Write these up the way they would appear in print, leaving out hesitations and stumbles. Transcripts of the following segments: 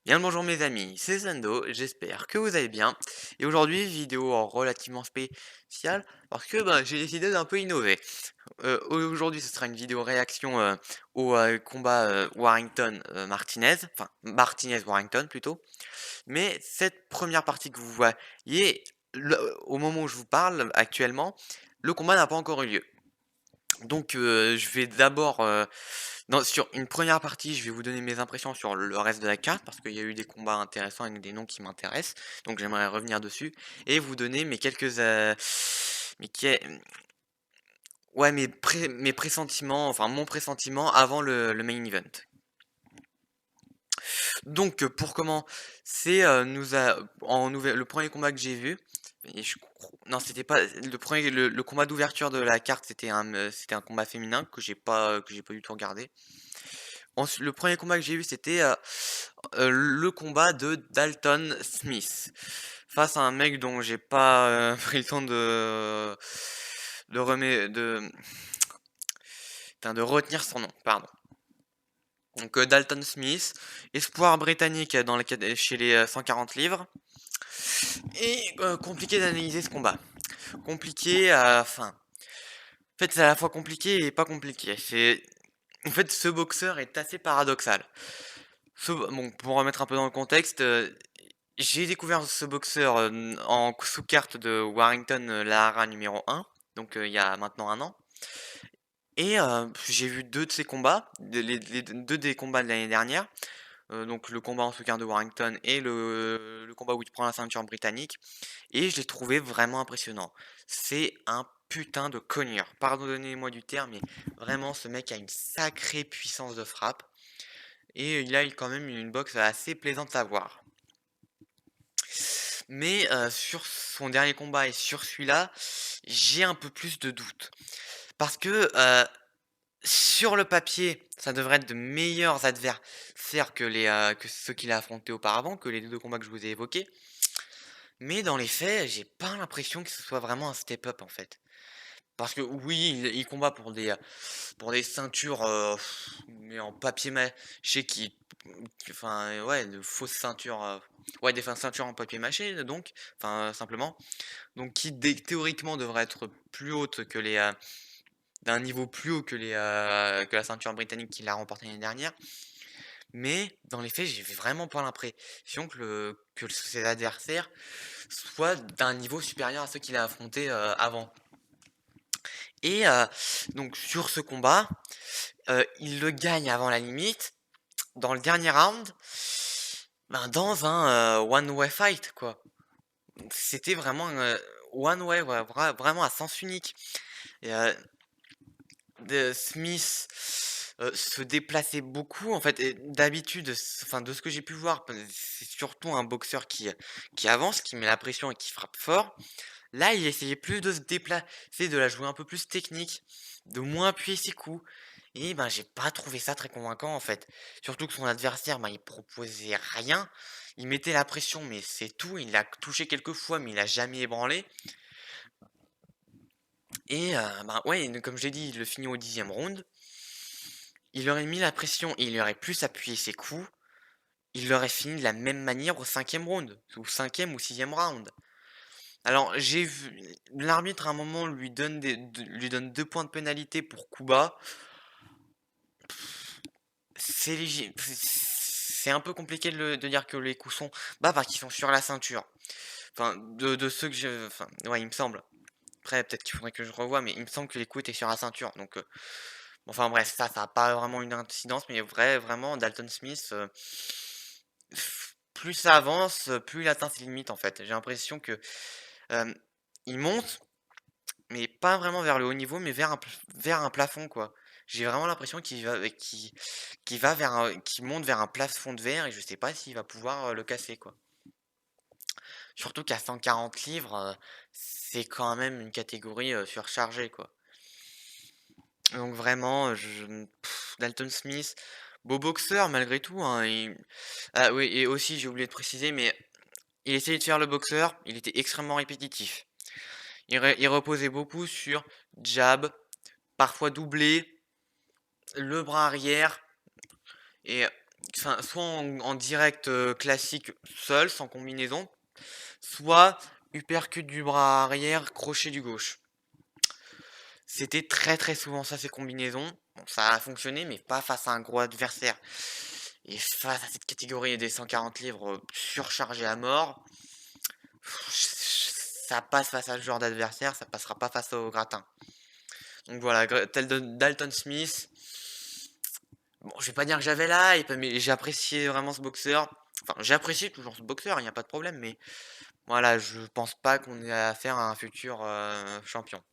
Bien le bonjour mes amis, c'est Zendo, j'espère que vous allez bien. Et aujourd'hui, vidéo relativement spéciale parce que j'ai décidé d'un peu innover. Aujourd'hui, ce sera une vidéo réaction au combat Warrington-Martinez, enfin Martinez-Warrington plutôt. Mais cette première partie que vous voyez, au moment où je vous parle actuellement, le combat n'a pas encore eu lieu. Donc je vais d'abord, sur une première partie, je vais vous donner mes impressions sur le reste de la carte, parce qu'il y a eu des combats intéressants avec des noms qui m'intéressent, donc j'aimerais revenir dessus, et vous donner mes quelques, mes qué ouais, mes pressentiments, enfin mon pressentiment avant le main event. Donc pour commencer, le premier combat que j'ai vu, et non, c'était pas le combat d'ouverture de la carte, c'était un combat féminin que j'ai pas du tout regardé. Le premier combat que j'ai vu, c'était le combat de Dalton Smith face à un mec dont j'ai pas pris le temps de retenir son nom, pardon. Donc Dalton Smith, espoir britannique chez les 140 livres. Et compliqué d'analyser ce combat. Compliqué, enfin. En fait, c'est à la fois compliqué et pas compliqué. En fait, ce boxeur est assez paradoxal. Bon, pour remettre un peu dans le contexte, j'ai découvert ce boxeur en sous-carte de Warrington Lahara numéro 1, donc il y a maintenant un an. Et j'ai vu deux de ses combats, deux des combats de l'année dernière. Donc le combat en sous-carte de Warrington et le combat où il prend la ceinture britannique. Et je l'ai trouvé vraiment impressionnant. C'est un putain de cogneur. Pardonnez-moi du terme, mais vraiment ce mec a une sacrée puissance de frappe. Et il a quand même une boxe assez plaisante à voir. Mais sur son dernier combat et sur celui-là, j'ai un peu plus de doutes. Parce que sur le papier, ça devrait être de meilleurs adversaires que ceux qu'il a affrontés auparavant, que les deux combats que je vous ai évoqués. Mais dans les faits, j'ai pas l'impression que ce soit vraiment un step-up en fait. Parce que oui, il combat pour des ceintures, mais en papier mâché enfin, ouais, de fausses ceintures, ouais, des ceintures en papier mâché donc, enfin, simplement. Donc qui théoriquement devraient être plus hautes que d'un niveau plus haut que la ceinture britannique qu'il a remportée l'année dernière. Mais dans les faits, j'ai vraiment pas l'impression que ses adversaires soient d'un niveau supérieur à ceux qu'il a affrontés avant. Et donc sur ce combat, il le gagne avant la limite, dans le dernier round, dans un one-way fight, quoi. C'était vraiment un one-way, ouais, vraiment à sens unique. Et, Smith se déplaçait beaucoup, en fait, et d'habitude, enfin de ce que j'ai pu voir, c'est surtout un boxeur qui avance, qui met la pression et qui frappe fort. Là, il essayait plus de se déplacer, de la jouer un peu plus technique, de moins appuyer ses coups. Et j'ai pas trouvé ça très convaincant en fait. Surtout que son adversaire, il proposait rien. Il mettait la pression, mais c'est tout. Il l'a touché quelques fois, mais il a jamais ébranlé. Et ouais, comme je l'ai dit, il le finit au 10e round. Il aurait mis la pression et il aurait plus appuyé ses coups. Il aurait fini de la même manière au 5e round, ou 5e ou 6e round. Alors, j'ai vu l'arbitre à un moment lui donne 2 points de pénalité pour coup bas. C'est c'est un peu compliqué de dire que les coups sont bas parce qu'ils sont sur la ceinture. Enfin, de ceux que je enfin, ouais, il me semble. Après, peut-être qu'il faudrait que je revoie, mais il me semble que les coups étaient sur la ceinture, donc enfin bref, ça a pas vraiment une incidence, mais vraiment Dalton Smith, plus ça avance, plus il atteint ses limites, en fait. J'ai l'impression que, hem, il monte, mais pas vraiment vers le haut niveau, mais vers un plafond, quoi. J'ai vraiment l'impression qu'il va vers un qu'il monte vers un plafond de verre et je sais pas s'il va pouvoir, le casser, quoi. Surtout qu'à 140 livres, c'est quand même une catégorie, surchargée, quoi. Donc vraiment, Dalton Smith, beau boxeur malgré tout, hein, ah oui et aussi j'ai oublié de préciser, mais il essayait de faire le boxeur, il était extrêmement répétitif. Il reposait beaucoup sur jab, parfois doublé, le bras arrière et enfin, soit en direct, classique seul, sans combinaison, soit uppercut du bras arrière, crochet du gauche. C'était très, très souvent ça, ces combinaisons. Bon, ça a fonctionné, mais pas face à un gros adversaire. Et face à cette catégorie des 140 livres, surchargés à mort, ça passe face à ce genre d'adversaire, ça passera pas face au gratin. Donc voilà, Dalton Smith. Bon, je vais pas dire que j'avais la hype, mais j'ai apprécié vraiment ce boxeur. Enfin, j'apprécie toujours ce boxeur, il n'y a pas de problème, mais voilà, je pense pas qu'on ait affaire à un futur champion.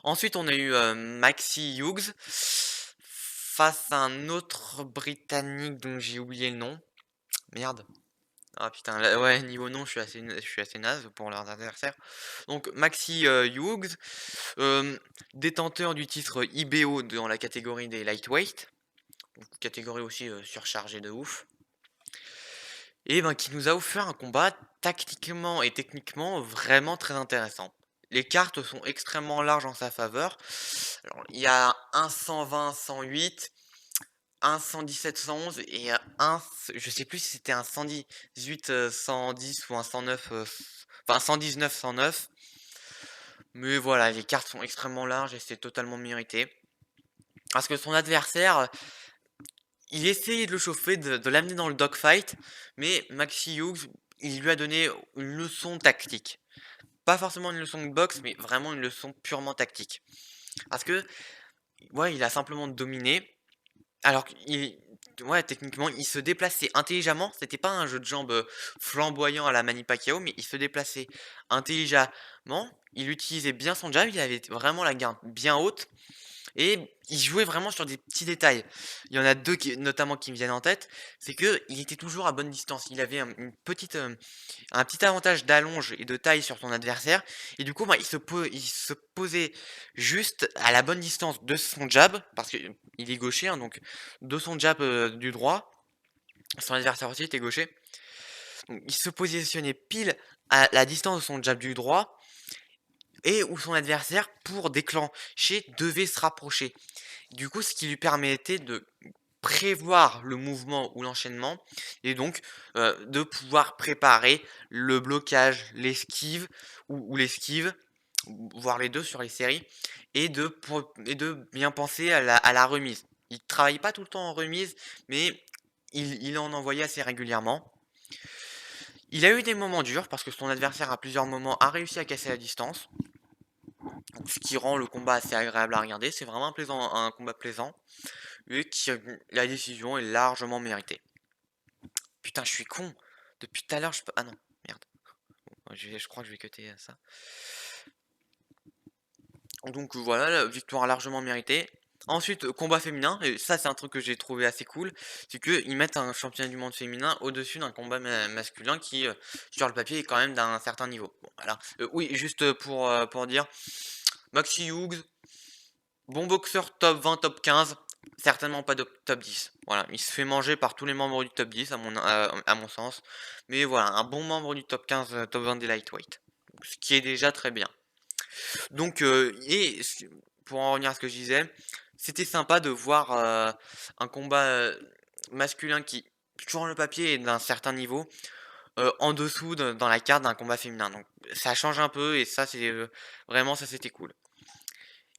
Ensuite, on a eu Maxi Hughes face à un autre Britannique dont j'ai oublié le nom. Merde. Ah putain, là, ouais, niveau nom, je suis assez naze pour leurs adversaires. Donc Maxi Hughes, détenteur du titre IBO dans la catégorie des lightweight, donc catégorie aussi surchargée de ouf, et ben qui nous a offert un combat tactiquement et techniquement vraiment très intéressant. Les cartes sont extrêmement larges en sa faveur. Alors, il y a un 120, 108, un 117, 111 et un, je sais plus si c'était un 118, 110 ou un 109, enfin 119, 109. Mais voilà, les cartes sont extrêmement larges et c'est totalement mérité. Parce que son adversaire, il essayait de le chauffer, de l'amener dans le dogfight, mais Maxi Hughes, il lui a donné une leçon tactique. Pas forcément une leçon de boxe, mais vraiment une leçon purement tactique. Parce que, ouais, il a simplement dominé. Alors qu'il ouais, techniquement, il se déplaçait intelligemment. C'était pas un jeu de jambes, flamboyant à la Manny Pacquiao, mais il se déplaçait intelligemment. Il utilisait bien son jab, il avait vraiment la garde bien haute et il jouait vraiment sur des petits détails. Il y en a 2 qui notamment qui me viennent en tête, c'est que il était toujours à bonne distance. Il avait un petit avantage d'allonge et de taille sur son adversaire et du coup, bah, il se posait juste à la bonne distance de son jab parce qu'il est gaucher, hein, donc de son jab, du droit. Son adversaire aussi était gaucher. Donc il se positionnait pile à la distance de son jab du droit et où son adversaire, pour déclencher, devait se rapprocher. Du coup, ce qui lui permettait de prévoir le mouvement ou l'enchaînement et donc de pouvoir préparer le blocage, l'esquive ou l'esquive, voire les 2 sur les séries et de bien penser à la remise. Il travaille pas tout le temps en remise, mais il en envoyait assez régulièrement. Il a eu des moments durs parce que son adversaire à plusieurs moments a réussi à casser la distance, ce qui rend le combat assez agréable à regarder. C'est vraiment un combat plaisant et qui la décision est largement méritée. Putain, je suis con. Depuis tout à l'heure, je peux. Ah non, merde. Bon, je crois que je vais cutter ça. Donc voilà, la victoire largement méritée. Ensuite, combat féminin, et ça c'est un truc que j'ai trouvé assez cool, c'est qu'ils mettent un championnat du monde féminin au-dessus d'un combat masculin qui, sur le papier, est quand même d'un certain niveau. Bon, voilà. Oui, juste pour dire, Maxi Hughes, bon boxeur top 20, top 15, certainement pas de top 10. Voilà, il se fait manger par tous les membres du top 10 à mon sens. Mais voilà, un bon membre du top 15, top 20 des lightweight. Ce qui est déjà très bien. Donc, pour en revenir à ce que je disais, c'était sympa de voir un combat masculin qui, sur le papier, est d'un certain niveau, en dessous dans la carte d'un combat féminin. Donc, ça change un peu et ça, c'est vraiment, ça c'était cool.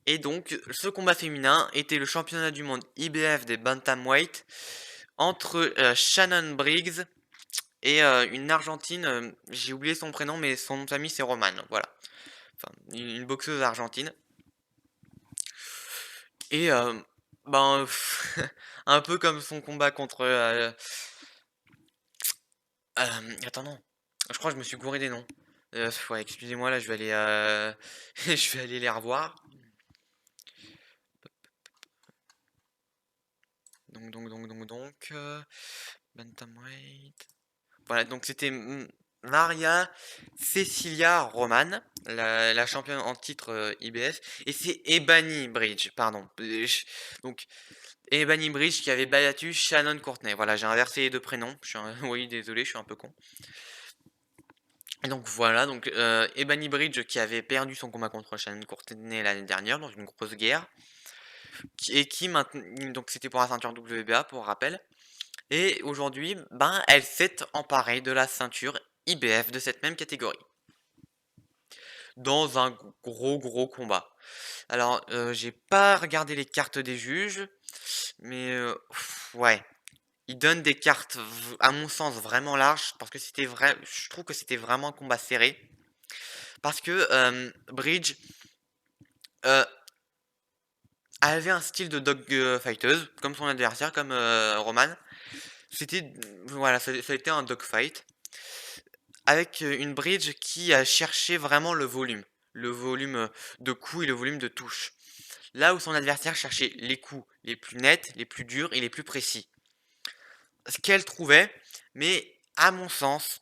Et donc, ce combat féminin était le championnat du monde IBF des bantamweight entre Shannon Briggs et une Argentine, j'ai oublié son prénom, mais son nom de famille c'est Roman, voilà. Enfin, une boxeuse argentine. Et ben, un peu comme son combat contre... attends, non. Je crois que je me suis gouré des noms. Ouais, excusez-moi, là, je vais aller, je vais aller les revoir. Donc, Bantamweight. Voilà, donc c'était Maria Cecilia Roman, la championne en titre IBF, et c'est Ebanie Bridge, pardon. Donc, Ebanie Bridge qui avait battu Shannon Courtenay. Voilà, j'ai inversé les deux prénoms. Oui, désolé, je suis un peu con. Et donc voilà, donc Ebanie Bridge qui avait perdu son combat contre Shannon Courtenay l'année dernière dans une grosse guerre, et qui maintenant, donc c'était pour la ceinture WBA pour rappel. Et aujourd'hui, ben, elle s'est emparée de la ceinture IBF de cette même catégorie. Dans un gros combat. Alors, j'ai pas regardé les cartes des juges, mais ouais. Ils donnent des cartes, à mon sens, vraiment larges, parce que c'était vrai, je trouve que c'était vraiment un combat serré. Parce que Bridge avait un style de dog fighteuse, comme son adversaire, comme Roman. C'était, voilà, ça a été un dogfight. Avec une bridge qui a cherché vraiment le volume de coups et le volume de touches. Là où son adversaire cherchait les coups les plus nets, les plus durs et les plus précis. Ce qu'elle trouvait, mais à mon sens,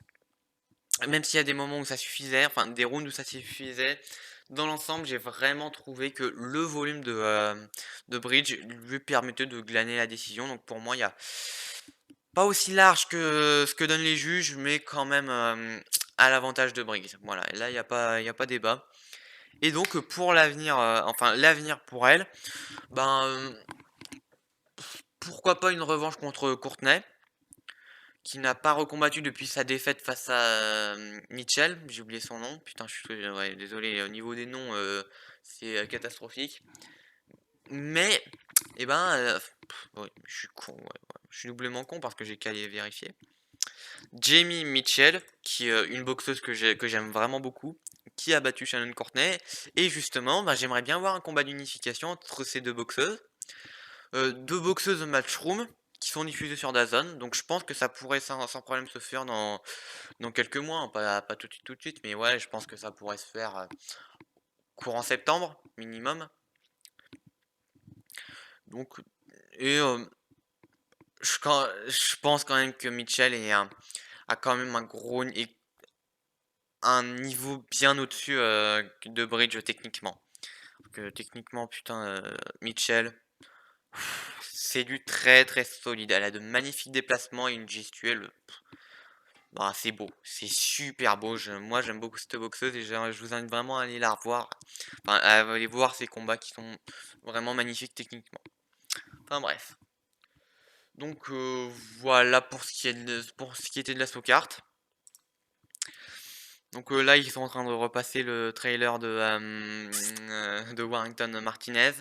même s'il y a des moments où ça suffisait, enfin des rounds où ça suffisait, dans l'ensemble j'ai vraiment trouvé que le volume de bridge lui permettait de glaner la décision. Donc pour moi il y a pas aussi large que ce que donnent les juges, mais quand même à l'avantage de Briggs. Voilà, et là, y a pas débat. Et donc, pour l'avenir, enfin, l'avenir pour elle, ben, pourquoi pas une revanche contre Courtenay, qui n'a pas recombattu depuis sa défaite face à Mitchell. J'ai oublié son nom. Putain, je suis ouais, désolé, au niveau des noms, c'est catastrophique. Mais, eh ben, ouais, je suis con, ouais, ouais. Je suis doublement con parce que j'ai qu'à les vérifier. Jamie Mitchell, qui est une boxeuse que j'aime vraiment beaucoup, qui a battu Shannon Courtenay. Et justement, bah, j'aimerais bien voir un combat d'unification entre ces deux boxeuses. Deux boxeuses matchroom qui sont diffusées sur DAZN. Donc je pense que ça pourrait sans problème se faire dans quelques mois. Hein, pas tout de suite, mais ouais, je pense que ça pourrait se faire courant septembre, minimum. Donc, et je pense quand même que Mitchell a quand même un niveau bien au-dessus de Bridge techniquement. Donc, techniquement, putain, Mitchell, c'est du très solide. Elle a de magnifiques déplacements et une gestuelle. Bah, c'est beau, c'est super beau. Moi, j'aime beaucoup cette boxeuse et je vous invite vraiment à aller la revoir. Enfin, à aller voir ses combats qui sont vraiment magnifiques techniquement. Enfin, bref. Donc, voilà pour pour ce qui était de la sous-carte. Donc là, ils sont en train de repasser le trailer de Warrington Martinez.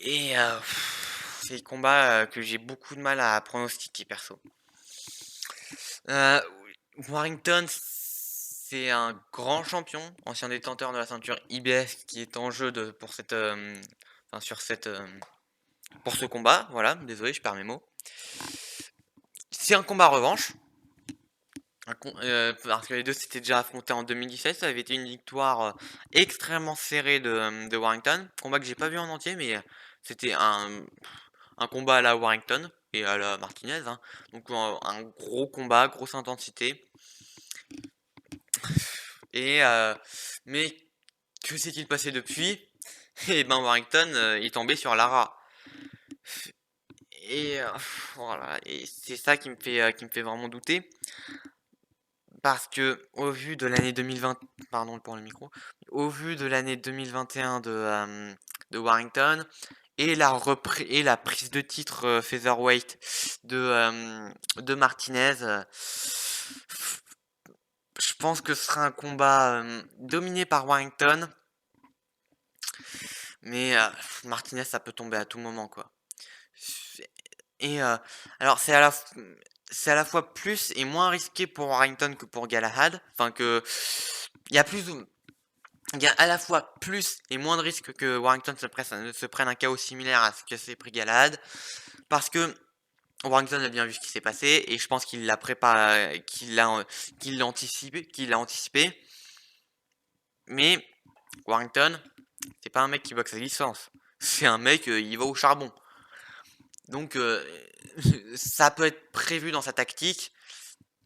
Et c'est le combat que j'ai beaucoup de mal à pronostiquer perso. Euh, Warrington, c'est un grand champion, ancien détenteur de la ceinture IBF qui est en jeu pour enfin, pour ce combat. Voilà, désolé, je perds mes mots. C'est un combat revanche. Parce que les deux s'étaient déjà affrontés en 2017, ça avait été une victoire extrêmement serrée de Warrington. Combat que j'ai pas vu en entier, mais c'était un combat à la Warrington et à la Martinez. Hein. Donc un gros combat, grosse intensité. Et mais que s'est-il passé depuis? Et ben Warrington est tombé sur Lara. Et voilà, et c'est ça qui me fait vraiment douter. Parce que au vu de l'année 2020, pardon pour le micro, au vu de l'année 2021 de Warrington et et la prise de titre featherweight de Martinez, je pense que ce sera un combat dominé par Warrington, mais Martinez ça peut tomber à tout moment quoi. et alors c'est à la fois plus et moins risqué pour Warrington que pour Galahad. Enfin que il y a plus il y a à la fois plus et moins de risques que Warrington se prenne un chaos similaire à ce que s'est pris Galahad, parce que Warrington a bien vu ce qui s'est passé et je pense qu'il l'a préparé, qu'il l'a anticipé. Mais Warrington, c'est pas un mec qui boxe à distance. C'est un mec, il va au charbon. Donc ça peut être prévu dans sa tactique,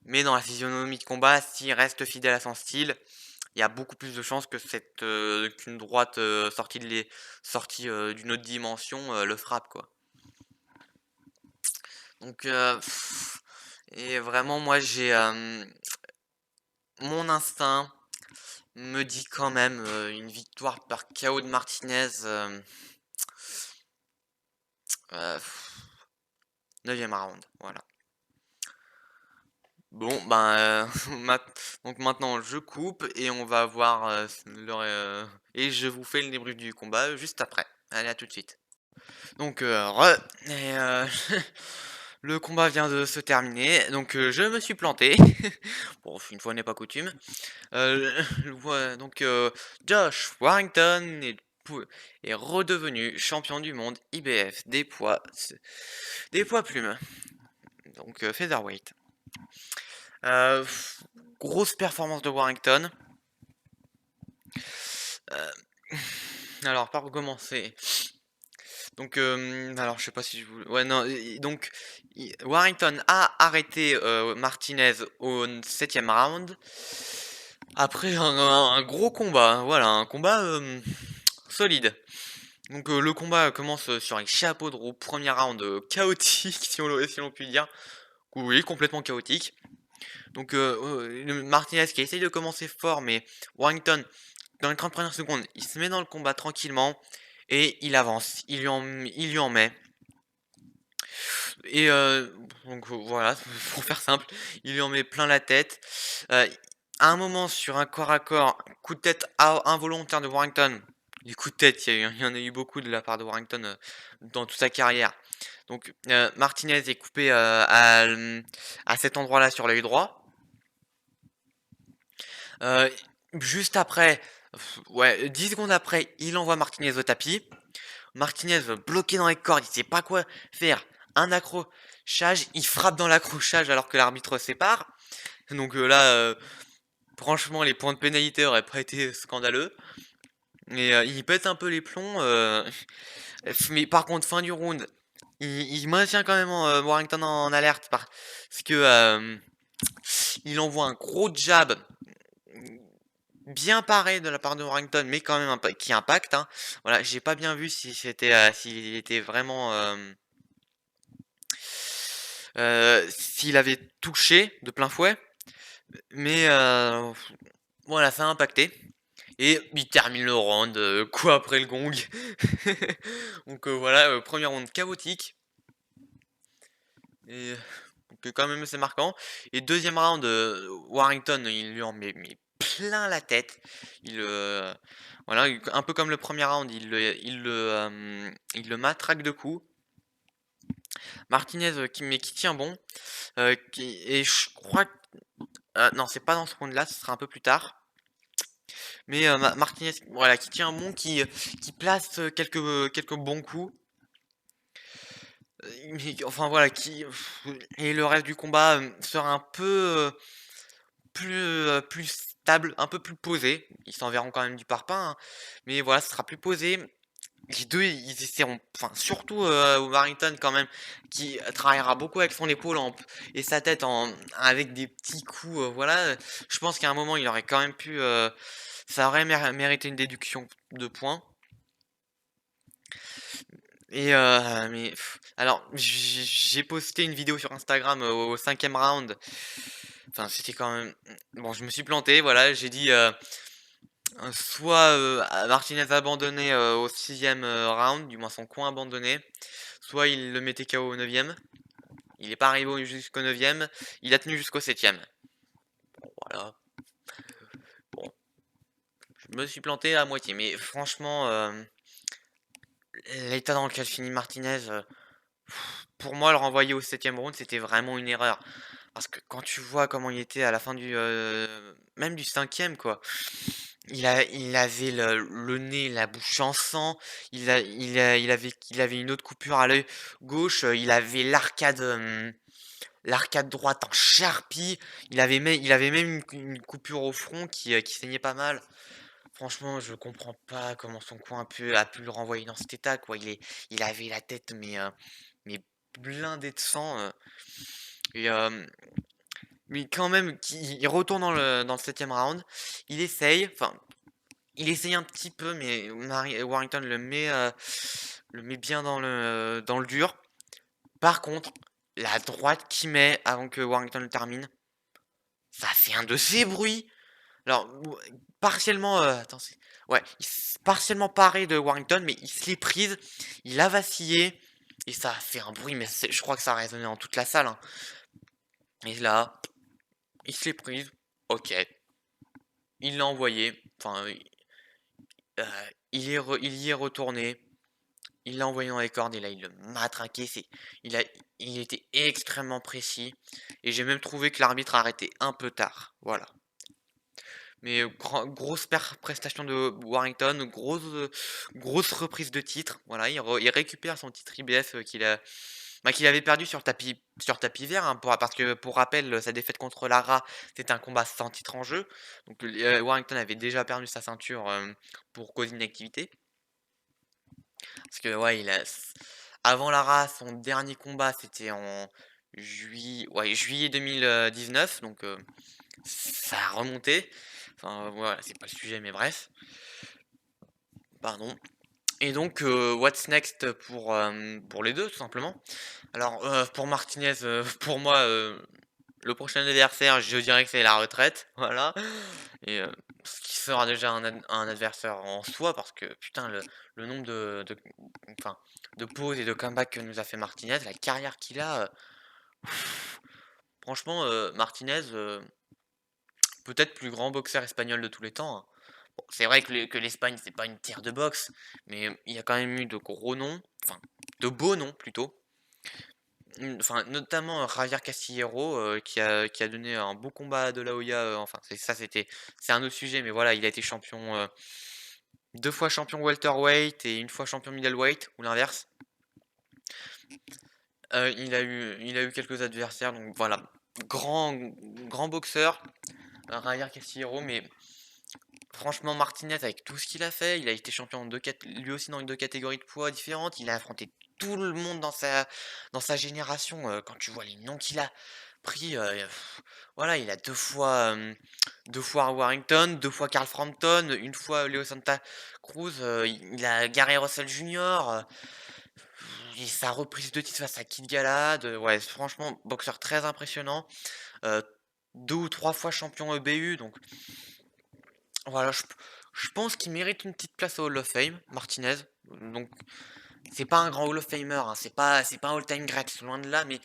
mais dans la physionomie de combat, s'il reste fidèle à son style, il y a beaucoup plus de chances que qu'une droite sortie d'une autre dimension le frappe, quoi. Donc et vraiment moi mon instinct me dit quand même une victoire par KO de Martinez, 9e round, voilà. Bon, ben, donc maintenant je coupe et on va voir et je vous fais le débrief du combat juste après. Allez, à tout de suite. Donc, le combat vient de se terminer, donc je me suis planté. Bon, une fois n'est pas coutume. Donc, Josh Warrington est redevenu champion du monde IBF des poids plumes, donc featherweight. Euh, Grosse performance de Warrington. Euh, alors, par où commencer? Donc, alors je sais pas si je vous... Ouais, non, donc Warrington a arrêté Martinez au 7e round. Après un gros combat, hein, voilà, un combat solide. Donc le combat commence sur un chapeau de roue, premier round chaotique, si l'on peut dire. Oui, complètement chaotique. Donc Martinez qui essaye de commencer fort, mais Warrington, dans les 30 premières secondes, il se met dans le combat tranquillement et il avance, il lui en met. Et donc voilà, pour faire simple, il lui en met plein la tête. À un moment, sur un corps à corps, coup de tête involontaire de Warrington. Les coups de tête, il y en a eu beaucoup de la part de Warrington dans toute sa carrière. Donc Martinez est coupé à cet endroit-là sur l'œil droit. Euh, Juste après, ouais, 10 secondes après, il envoie Martinez au tapis. Martinez bloqué dans les cordes, il sait pas quoi faire. Un accrochage, il frappe dans l'accrochage alors que l'arbitre sépare. Donc là, franchement, les points de pénalité auraient pas été scandaleux. Mais il pète un peu les plombs. Mais par contre, fin du round, il maintient quand même Warrington en alerte parce que il envoie un gros jab bien paré de la part de Warrington, mais quand même qui impacte. Hein. Voilà, j'ai pas bien vu si s'il était vraiment s'il avait touché de plein fouet, mais voilà, ça a impacté. Et il termine le round, coup après le gong. Donc voilà, premier round chaotique. Et donc quand même c'est marquant. Et deuxième round, Warrington, il lui en met plein la tête. Voilà, un peu comme le premier round, il le matraque de coups. Martinez qui tient bon. Et je crois que... non, c'est pas dans ce round-là, ce sera un peu plus tard. Mais Martinez, voilà, qui tient bon, qui place quelques bons coups. Enfin voilà, et le reste du combat sera un peu plus stable, un peu plus posé. Ils s'enverront quand même du parpaing, hein. Mais voilà, ce sera plus posé. Les deux, ils essaieront, enfin surtout Warrington quand même, qui travaillera beaucoup avec son épaule et sa tête avec des petits coups. Voilà, je pense qu'à un moment, il aurait quand même pu, ça aurait mérité une déduction de points. Et mais alors j'ai posté une vidéo sur Instagram au 5e round. Enfin, c'était quand même bon, je me suis planté, voilà, j'ai dit soit Martinez abandonné au 6e round, du moins son coin abandonné, soit il le mettait KO au 9e. Il est pas arrivé jusqu'au 9e, il a tenu jusqu'au 7e. Bon, voilà. Bon, je me suis planté à moitié, mais franchement l'état dans lequel finit Martinez, pour moi, le renvoyer au 7e round, c'était vraiment une erreur. Parce que quand tu vois comment il était à la fin même du 5e quoi, il avait le nez, la bouche en sang, il avait une autre coupure à l'œil gauche, il avait l'arcade droite en charpie, il avait même une coupure au front qui saignait pas mal. Franchement, je comprends pas comment son coin a pu le renvoyer dans cet état, quoi. Il avait la tête, mais blindée de sang, et mais quand même, il retourne dans le 7e round. Il essaye, enfin, il essaye un petit peu, mais Warrington le met bien dans le dur. Par contre, la droite qu'il met avant que Warrington le termine, ça fait un de ces bruits. Alors, partiellement, attends, ouais, partiellement paré de Warrington, mais il se l'est prise, il a vacillé, et ça a fait un bruit, mais je crois que ça a résonné dans toute la salle, hein. Et là, il se l'est prise, ok, il l'a envoyé, enfin, il y est retourné, il l'a envoyé dans les cordes, et là, il le matraqué, il a, il était extrêmement précis, et j'ai même trouvé que l'arbitre a arrêté un peu tard, voilà. Mais grosse prestation de Warrington, grosse reprise de titre. Voilà, il récupère son titre IBF qu'il avait perdu sur tapis vert, hein, parce que pour rappel, sa défaite contre Lara, c'était un combat sans titre en jeu. Donc Warrington avait déjà perdu sa ceinture pour cause d'inactivité. Parce que ouais, avant Lara, son dernier combat, c'était en juillet 2019. Donc ça a remonté. Enfin, voilà, c'est pas le sujet, mais bref. Pardon. Et donc, what's next pour les deux, tout simplement. Alors, pour Martinez, pour moi, le prochain adversaire, je dirais que c'est la retraite, voilà. Et ce qui sera déjà un adversaire en soi, parce que putain, le nombre enfin, de pauses et de comebacks que nous a fait Martinez, la carrière qu'il a, franchement, Martinez, peut-être plus grand boxeur espagnol de tous les temps, hein. Bon, c'est vrai que l'Espagne, c'est pas une terre de boxe, mais il y a quand même eu de gros noms, enfin, de beaux noms plutôt. Enfin, notamment Javier Castillero, qui a donné un beau combat à De La Hoya, enfin, c'est un autre sujet, mais voilà, il a été champion, 2 fois champion welterweight et 1 fois champion middleweight, ou l'inverse. Il a eu quelques adversaires, donc voilà. Grand, grand boxeur, Javier Castillero, mais franchement, Martinez, avec tout ce qu'il a fait, il a été champion lui aussi dans 2 catégories de poids différentes. Il a affronté tout le monde dans sa génération. Quand tu vois les noms qu'il a pris, voilà, il a 2 fois Warrington, 2 fois Carl Frampton, 1 fois Leo Santa Cruz. Il a Gary Russell Jr. Et sa reprise de titre face à Kid Galahad. Ouais, franchement, boxeur très impressionnant. Euh, 2 ou 3 fois champion EBU, donc voilà, je pense qu'il mérite une petite place au Hall of Fame, Martinez. Donc, c'est pas un grand Hall of Famer, hein, c'est pas un all-time great, loin de là, mais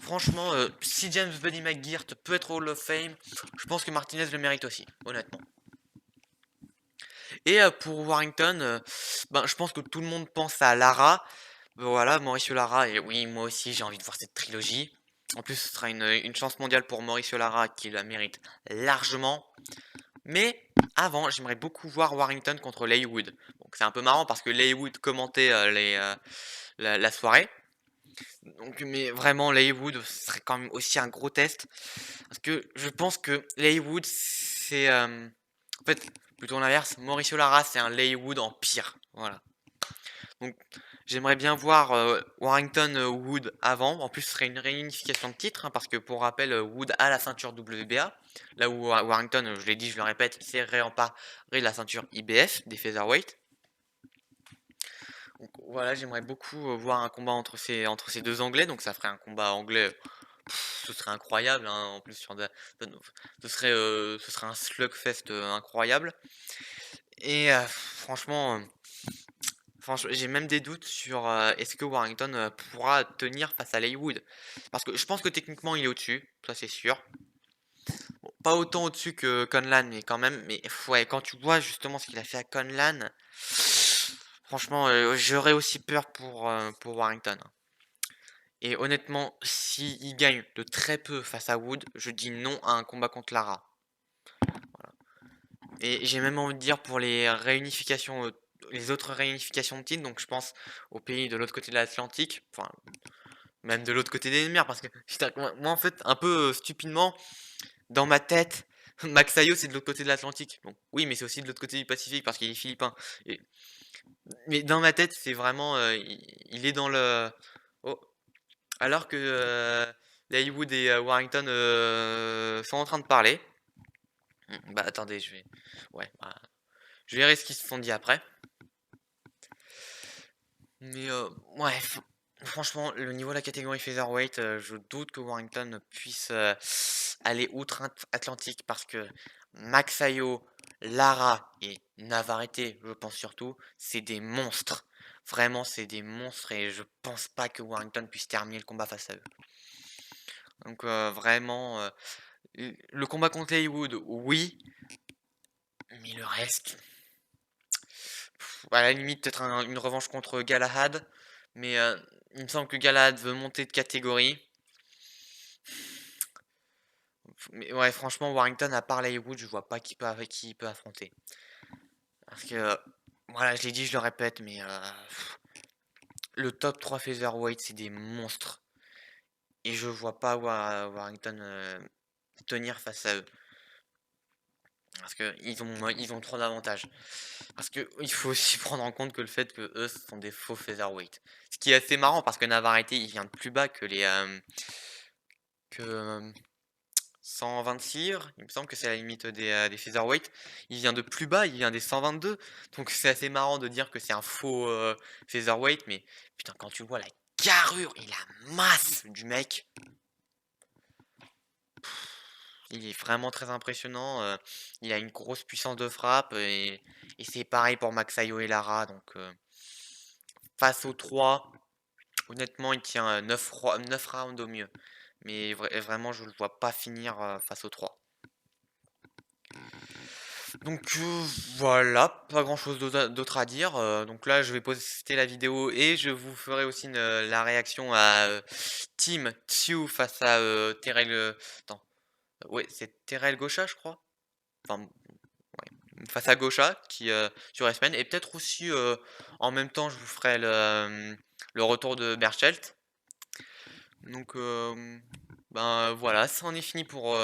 franchement, si James Buddy McGeert peut être au Hall of Fame, je pense que Martinez le mérite aussi, honnêtement. Et pour Warrington, ben, je pense que tout le monde pense à Lara. Voilà, Mauricio Lara, et oui, moi aussi j'ai envie de voir cette trilogie. En plus, ce sera une chance mondiale pour Mauricio Lara qui la mérite largement. Mais avant, j'aimerais beaucoup voir Warrington contre Leigh Wood. Donc c'est un peu marrant parce que Leigh Wood commentait la soirée. Donc, mais vraiment, Leigh Wood serait quand même aussi un gros test. Parce que je pense que Leigh Wood, c'est... en fait, plutôt l'inverse. Mauricio Lara, c'est un Leigh Wood en pire. Voilà. Donc j'aimerais bien voir Warrington Wood avant. En plus, ce serait une réunification de titres, hein, parce que pour rappel, Wood a la ceinture WBA. Là où Warrington, je l'ai dit, je le répète, il s'est réemparé de la ceinture IBF des featherweight. Donc voilà, j'aimerais beaucoup voir un combat entre ces deux Anglais. Donc ça ferait un combat anglais. Ce serait incroyable, hein, en plus ce serait un slugfest incroyable. Et franchement, j'ai même des doutes sur est-ce que Warrington pourra tenir face à Leigh Wood. Parce que je pense que techniquement il est au-dessus, ça c'est sûr. Bon, pas autant au-dessus que Conlan, mais quand même. Mais ouais, quand tu vois justement ce qu'il a fait à Conlan, franchement, j'aurais aussi peur pour Warrington. et honnêtement, s'il gagne de très peu face à Wood, je dis non à un combat contre Lara. Et j'ai même envie de dire pour les réunifications, les autres réunifications de titres, donc je pense aux pays de l'autre côté de l'Atlantique, enfin même de l'autre côté des mers, parce que putain, moi en fait, un peu stupidement, dans ma tête, Max Ayo c'est de l'autre côté de l'Atlantique. Bon, oui, mais c'est aussi de l'autre côté du Pacifique parce qu'il est philippin. Et- mais dans ma tête, c'est vraiment, il est dans le. Oh, alors que Haywood et Warrington sont en train de parler. Bah attendez, je vais. Ouais, bah, je verrai ce qu'ils se sont dit après. Mais ouais, franchement, le niveau de la catégorie featherweight, je doute que Warrington puisse aller outre-Atlantique parce que Max Ayo, Lara et Navarrete, je pense surtout, c'est des monstres. Vraiment, c'est des monstres et je pense pas que Warrington puisse terminer le combat face à eux. Donc vraiment, le combat contre Haywood, oui, mais le reste, à la limite, peut-être une revanche contre Galahad, mais il me semble que Galahad veut monter de catégorie. Mais ouais, franchement, Warrington, à part Haywood, je vois pas qui il peut affronter. Parce que, voilà, je l'ai dit, je le répète, mais le top 3 featherweight, c'est des monstres. Et je vois pas Warrington tenir face à eux. Parce ils ont trop d'avantages. Parce que il faut aussi prendre en compte que le fait que eux ce sont des faux featherweight. Ce qui est assez marrant parce que Navarrete il vient de plus bas que les que 126 livres. Il me semble que c'est la limite des featherweight. Il vient de plus bas, il vient des 122. Donc c'est assez marrant de dire que c'est un faux featherweight. Mais putain, quand tu vois la carrure et la masse du mec, il est vraiment très impressionnant. Il a une grosse puissance de frappe et c'est pareil pour Max Ayo et Lara. Donc face aux 3, honnêtement, il tient 9 rounds au mieux. Mais vraiment, je ne le vois pas finir face aux 3. Donc voilà, pas grand chose d'autre à dire. Donc là, je vais poster la vidéo et je vous ferai aussi la réaction à Team Tsu face à Terrell. Attends, ouais, c'est Terrell Gaucha, je crois. Enfin, ouais, face à Gaucha qui sur X-Men. Et peut-être aussi en même temps, je vous ferai le retour de Berchelt. Donc ben voilà, ça en est fini pour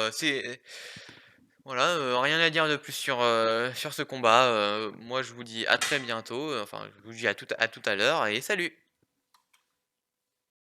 voilà, rien à dire de plus sur ce combat. Moi je vous dis à très bientôt, enfin je vous dis à tout à l'heure et salut!